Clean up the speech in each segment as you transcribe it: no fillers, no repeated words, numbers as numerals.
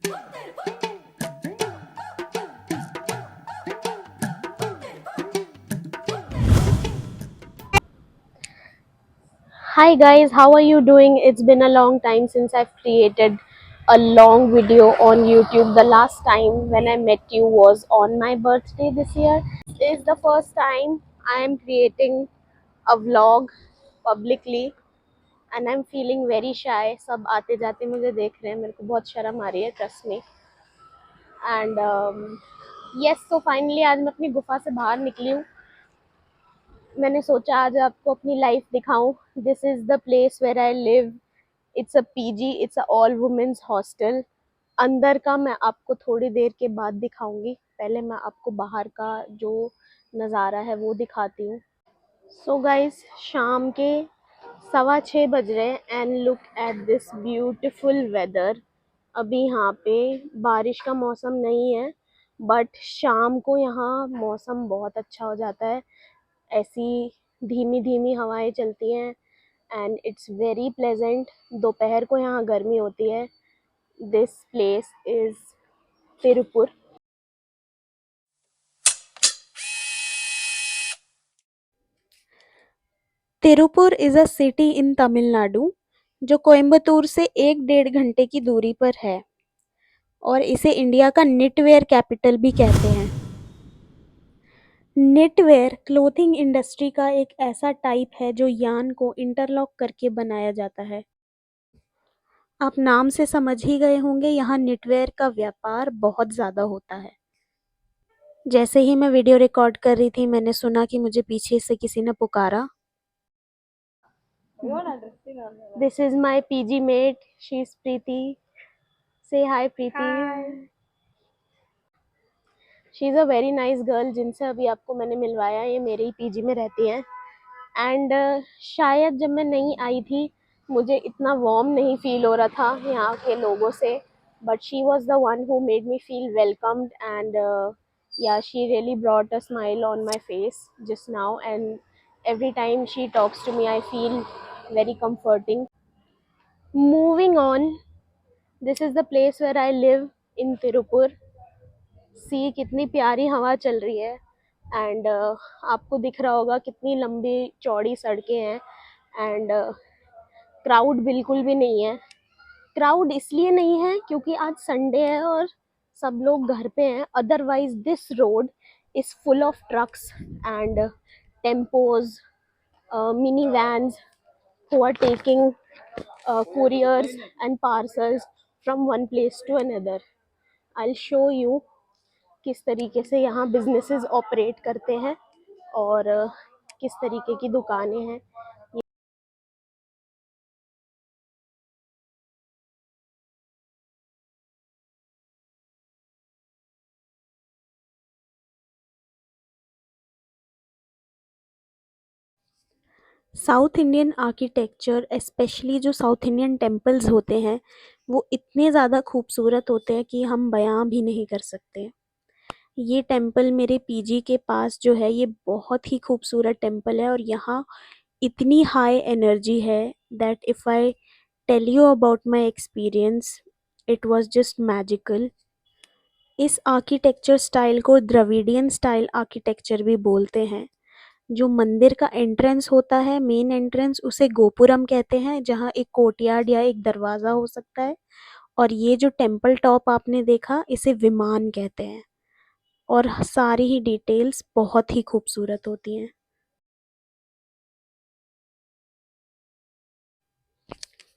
Hi guys, how are you doing? It's been a long time since I've created a long video on YouTube. The last time when I met you was on my birthday this year. This is the first time I am creating a vlog publicly and I'm feeling very shy. सब आते जाते मुझे देख रहे हैं, मेरे को बहुत शर्म आ रही है, trust me. And yes, so finally आज मैं अपनी गुफा से बाहर निकली हूँ. मैंने सोचा आज आपको अपनी लाइफ दिखाऊं. This is the place where I live. It's a PG, it's a all women's hostel. अंदर का मैं आपको थोड़ी देर के बाद दिखाऊंगी. पहले मैं आपको बाहर का जो नज़ारा है वो दिखाती हूँ. सो गाइस, शाम के 6:15 बज रहे हैं and look at this beautiful weather. अभी यहाँ पे बारिश का मौसम नहीं है बट शाम को यहाँ मौसम बहुत अच्छा हो जाता है. ऐसी धीमी धीमी हवाएं चलती हैं एंड इट्स वेरी प्लेजेंट. दोपहर को यहाँ गर्मी होती है. This place is Tiruppur. Tiruppur is a city in Tamil Nadu जो कोयम्बतूर से 1-1.5 घंटे की दूरी पर है और इसे इंडिया का निटवेयर कैपिटल भी कहते हैं. निटवेयर क्लोथिंग इंडस्ट्री का एक ऐसा टाइप है जो यान को इंटरलॉक करके बनाया जाता है. आप नाम से समझ ही गए होंगे, यहाँ निटवेयर का व्यापार बहुत ज़्यादा होता है. जैसे ही मैं वीडियो रिकॉर्ड कर रही थी मैंने सुना कि मुझे पीछे से किसी ने पुकारा. This is my PG mate, she is Preeti. से hi Preeti. She is a very nice girl. जिनसे अभी आपको मैंने मिलवाया ये मेरे ही पीजी में रहती हैं. एंड शायद जब मैं नई आई थी मुझे इतना वार्म नहीं फील हो रहा था यहाँ के लोगों से, but she was the one who made me feel welcomed and yeah, she really brought a smile on my face just now, and every time she talks to me I feel very comforting. Moving on, this is the place where I live in Tirupur. सी कितनी प्यारी हवा चल रही है and आपको दिख रहा होगा कितनी लंबी चौड़ी सड़कें हैं एंड क्राउड बिल्कुल भी नहीं है. क्राउड इसलिए नहीं है क्योंकि आज संडे है और सब लोग घर पे हैं. Otherwise this road is full of trucks and tempos, mini vans who are taking couriers and parcels from one place to another. I'll show you किस तरीके से यहाँ बिजनेसेस ऑपरेट करते हैं और किस तरीके की दुकानें हैं. साउथ इंडियन आर्किटेक्चर, स्पेशली जो साउथ इंडियन टेम्पल्स होते हैं वो इतने ज़्यादा खूबसूरत होते हैं कि हम बयां भी नहीं कर सकते. ये टेम्पल मेरे पीजी के पास जो है ये बहुत ही खूबसूरत टेम्पल है और यहाँ इतनी हाई एनर्जी है that if I tell you about my experience, it was just magical. इस आर्किटेक्चर स्टाइल को द्रविडियन स्टाइल आर्किटेक्चर भी बोलते हैं. जो मंदिर का एंट्रेंस होता है, मेन एंट्रेंस, उसे गोपुरम कहते हैं जहाँ एक कोर्टयार्ड या एक दरवाज़ा हो सकता है. और ये जो टेम्पल टॉप आपने देखा इसे विमान कहते हैं और सारी ही डिटेल्स बहुत ही खूबसूरत होती हैं.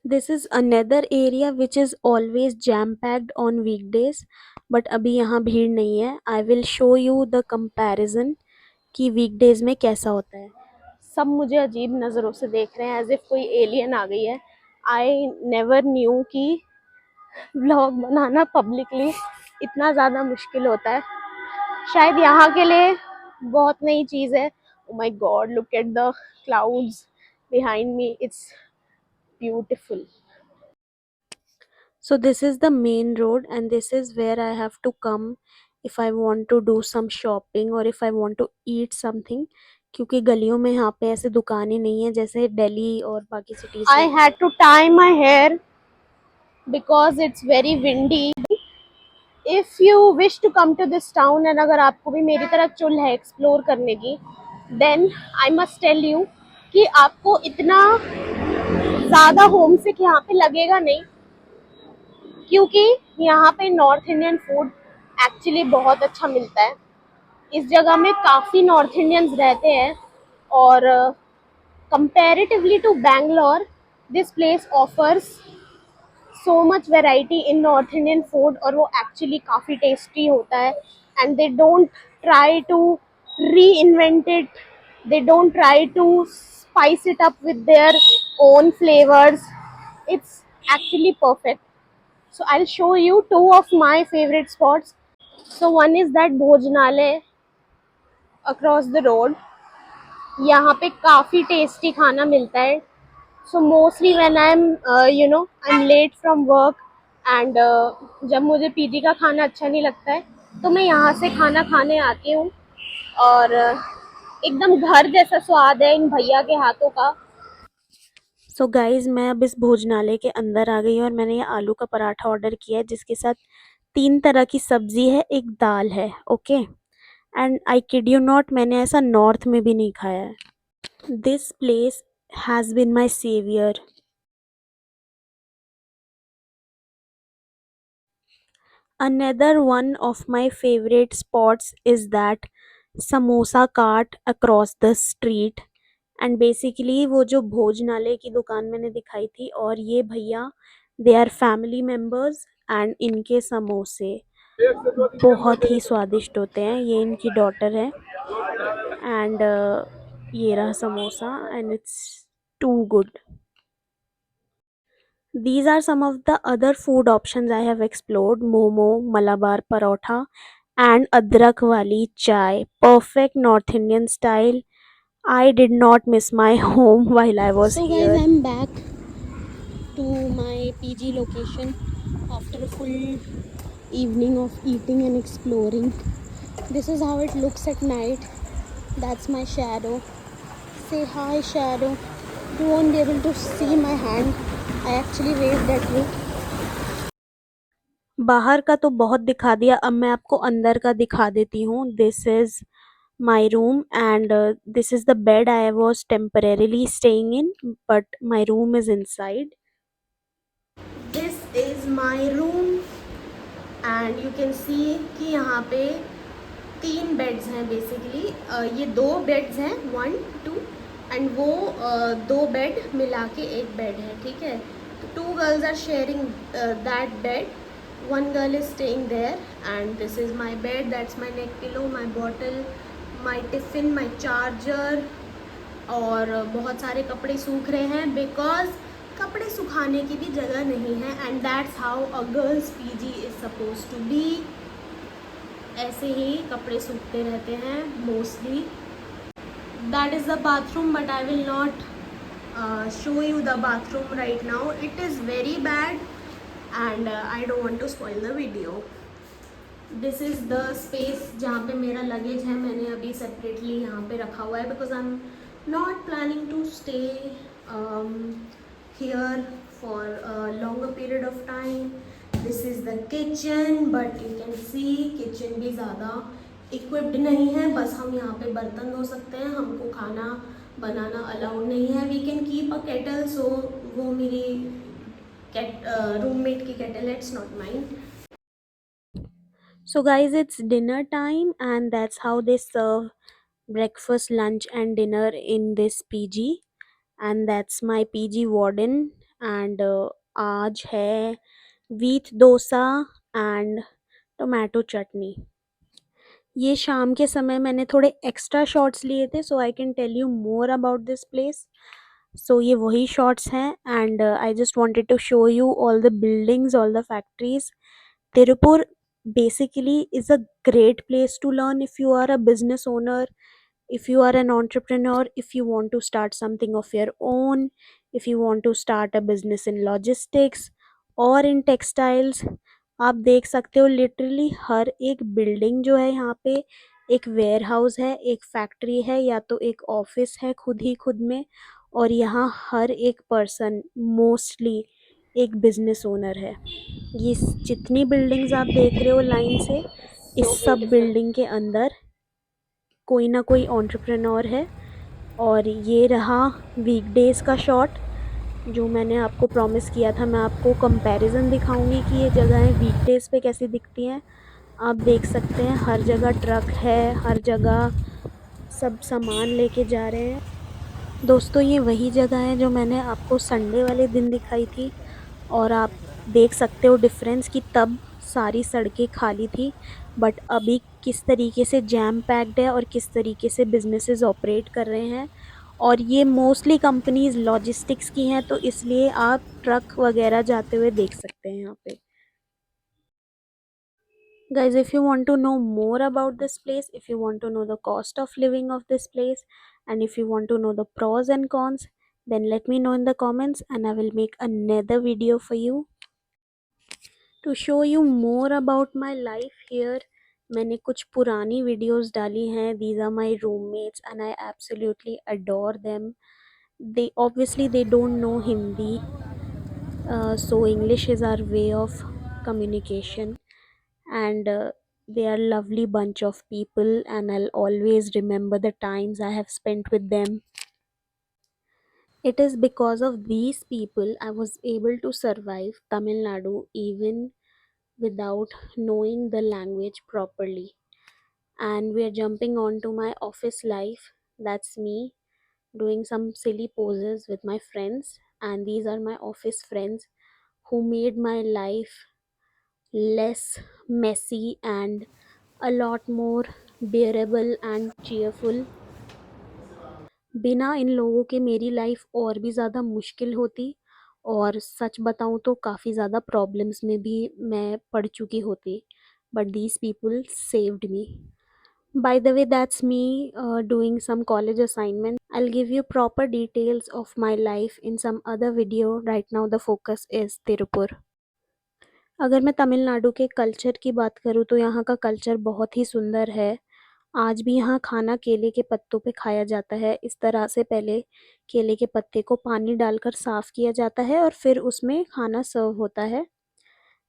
This is another area which is always jam packed on weekdays but अभी यहाँ भीड़ नहीं है. I will show you the comparison कि वीकडेज में कैसा होता है. सब मुझे अजीब नज़रों से देख रहे हैं एज इफ कोई एलियन आ गई है. आई नेवर न्यू कि व्लॉग बनाना पब्लिकली इतना ज़्यादा मुश्किल होता है. शायद यहाँ के लिए बहुत नई चीज़ है. Oh my God, look at the clouds behind me, it's beautiful. So this is the main road and this is where I have to come if I want to do some shopping or if I want to eat something. क्योंकि गलियों में यहाँ पे ऐसे दुकानें नहीं है जैसे दिल्ली और बाकी सिटीज में. I had to tie my hair because it's very windy if you wish to come to this town and अगर आपको भी मेरी तरह चुल है एक्सप्लोर करने की, then I must tell you कि आपको इतना ज़्यादा होम सिक यहाँ पे लगेगा नहीं, क्योंकि यहाँ पे नॉर्थ इंडियन फूड एक्चुअली बहुत अच्छा मिलता है। इस जगह में काफ़ी नॉर्थ इंडियंस रहते हैं और comparatively to Bangalore this place offers so much variety in North Indian food और वो एक्चुअली काफ़ी टेस्टी होता है। And they don't try to reinvent it, they don't try to spice it up with their own flavors. It's actually perfect. So I'll show you two of my favorite spots. So one is that Bhojanalay across the road. यहाँ पे काफ़ी tasty खाना मिलता है. So mostly when I'm late from work and जब मुझे PG का खाना अच्छा नहीं लगता है तो मैं यहाँ से खाना खाने आती हूँ और एकदम घर जैसा स्वाद है इन भैया के हाथों का. सो गाइज मैं अब इस भोजनालय के अंदर आ गई और मैंने ये आलू का पराठा ऑर्डर किया है जिसके साथ 3 तरह की सब्जी है, एक दाल है. Okay, and I kid you not, मैंने ऐसा नॉर्थ में भी नहीं खाया है. This place has been my saviour. Another one of my favorite spots is that samosa cart across the street. And basically वो जो भोजनालय की दुकान मैंने दिखाई थी और ये भैया they are family members and इनके समोसे बहुत ही स्वादिष्ट होते हैं. ये इनकी डॉटर है एंड ये रहा samosa and it's too good. These are some of the other food options I have explored: momo, Malabar parotha, and adrak wali chai. Perfect North Indian style. I did not miss my home while I was here. So guys, I'm back to my PG location after a full evening of eating and exploring. This is how it looks at night. That's my shadow. Say hi, shadow. You won't be able to see my hand. I actually waved at you. बाहर का तो बहुत दिखा दिया, अब मैं आपको अंदर का दिखा देती हूँ. This is my room and this is the bed I was temporarily staying in, but my room is inside. This is my room and you can see कि यहाँ पे 3 बेड्स हैं बेसिकली. ये 2 बेड्स हैं, 1 2, एंड वो 2 bed मिला के एक बेड है. ठीक है, तो 2 girls are sharing that bed. One girl is staying there and this is my bed, that's my neck pillow, my bottle, my tiffin, my charger. और बहुत सारे कपड़े सूख रहे हैं बिकॉज कपड़े सुखाने की भी जगह नहीं है. And that's how a girls PG is suppose to be. ऐसे ही कपड़े सूखते रहते हैं mostly. That is the bathroom but I will not show you the bathroom right now. It is very bad and I don't want to spoil the video. This is the space जहाँ पे मेरा luggage है. मैंने अभी separately यहाँ पे रखा हुआ है because I am not planning to stay here for a longer period of time. This is the kitchen but you can see kitchen भी ज़्यादा equipped नहीं है. बस हम यहाँ पे बर्तन धो सकते हैं, हमको खाना बनाना अलाउड नहीं है. We can keep a kettle, so वो मेरी रूममेट की केटल है, it's not mine. So guys, it's dinner time and that's how they serve breakfast, lunch and dinner in this PG. And that's my PG warden. And आज है wheat dosa and tomato chutney. ये शाम के समय मैंने थोड़े extra shots लिए थे so I can tell you more about this place. So ये वही शॉट्स हैं and I just wanted to show you all the buildings, all the factories. Tirupur basically is a great place to learn if you are a business owner, if you are an entrepreneur, if you want to start something of your own, if you want to start a business in logistics or in textiles. आप देख सकते हो literally हर एक building जो है यहाँ पे एक वेयर हाउस है, एक फैक्ट्री है या तो एक ऑफिस है खुद ही खुद में. और यहाँ हर एक पर्सन मोस्टली एक बिजनेस ओनर है. ये जितनी बिल्डिंग्स आप देख रहे हो लाइन से, इस सब बिल्डिंग के अंदर कोई ना कोई एंटरप्रेन्योर है। और ये रहा वीकडेज का शॉट जो मैंने आपको प्रॉमिस किया था। मैं आपको कंपैरिजन दिखाऊंगी कि ये जगहें वीकडेज पे कैसी दिखती हैं। आप देख सकते हैं हर जगह ट्रक है, हर जगह सब सामान लेके जा रहे हैं। दोस्तों ये वही जगह है जो मैंने आपको संडे वाले दिन दिखाई थी। और आप देख सकते हो डिफरेंस कि तब सारी सड़कें खाली थी, बट अभी किस तरीके से जैम पैक्ड है और किस तरीके से बिजनेसेस ऑपरेट कर रहे हैं। और ये मोस्टली कंपनीज लॉजिस्टिक्स की हैं, तो इसलिए आप ट्रक वगैरह जाते हुए देख सकते हैं यहाँ पे। Guys, if you want to know more about this place, if you want to know the cost of living of this place, and if you want to know the pros and cons, then let me know in the comments and I will make another video for you. To show you more about my life here, मैंने कुछ पुरानी videos डाली हैं. These are my roommates and I absolutely adore them. They obviously they don't know Hindi, so English is our way of communication. And they are lovely bunch of people and I'll always remember the times I have spent with them. It is because of these people I was able to survive Tamil Nadu even without knowing the language properly. And we are jumping on to my office life. That's me doing some silly poses with my friends, and these are my office friends who made my life less messy and a lot more bearable and cheerful. बिना इन लोगों के मेरी life और भी ज़्यादा मुश्किल होती, और सच बताऊँ तो काफ़ी ज़्यादा प्रॉब्लम्स में भी मैं पड़ चुकी होती, but these people saved me. By the way, that's me doing some college assignment. I'll give you proper details of my life in some other video. Right now the focus is Tirupur. अगर मैं तमिलनाडु के culture की बात करूँ तो यहाँ का culture बहुत ही सुंदर है। आज भी यहाँ खाना केले के पत्तों पे खाया जाता है। इस तरह से पहले केले के पत्ते को पानी डालकर साफ़ किया जाता है और फिर उसमें खाना सर्व होता है।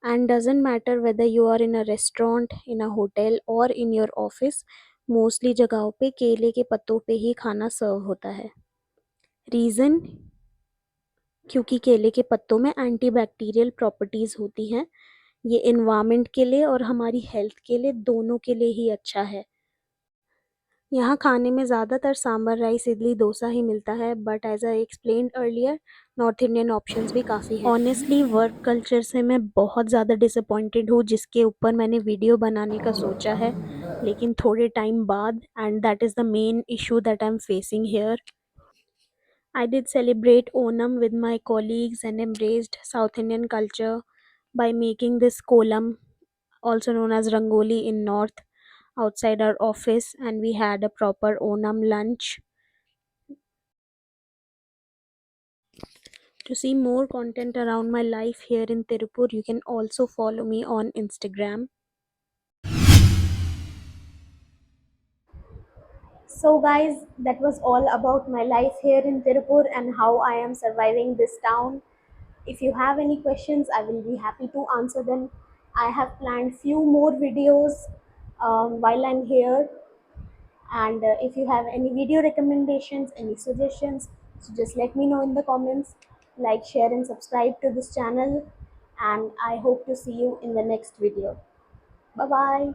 And doesn't matter whether you are in a restaurant, in a hotel और इन योर ऑफिस, मोस्टली जगहों पे केले के पत्तों पे ही खाना सर्व होता है। रीज़न, क्योंकि केले के पत्तों में एंटीबैक्टीरियल प्रॉपर्टीज़ होती हैं। ये एनवायरनमेंट के लिए और हमारी हेल्थ के लिए, दोनों के लिए ही अच्छा है। यहाँ खाने में ज़्यादातर सांभर राइस, इडली, डोसा ही मिलता है, but as I explained earlier, north Indian options भी काफ़ी हैं। ऑनेस्टली वर्क कल्चर से मैं बहुत ज़्यादा डिसअपॉइंटेड हूँ, जिसके ऊपर मैंने वीडियो बनाने का सोचा है, लेकिन थोड़े टाइम बाद, and that is the main issue that I am facing here. I did celebrate Onam with my colleagues and embraced South Indian culture by making this kolam, also known as rangoli, in north outside our office, and we had a proper Onam lunch. To see more content around my life here in Tirupur, you can also follow me on Instagram. So guys, that was all about my life here in Tirupur and how I am surviving this town. If you have any questions, I will be happy to answer them. I have planned few more videos while I'm here. And if you have any video recommendations, any suggestions, so just let me know in the comments. Like, share and subscribe to this channel, and I hope to see you in the next video. Bye bye.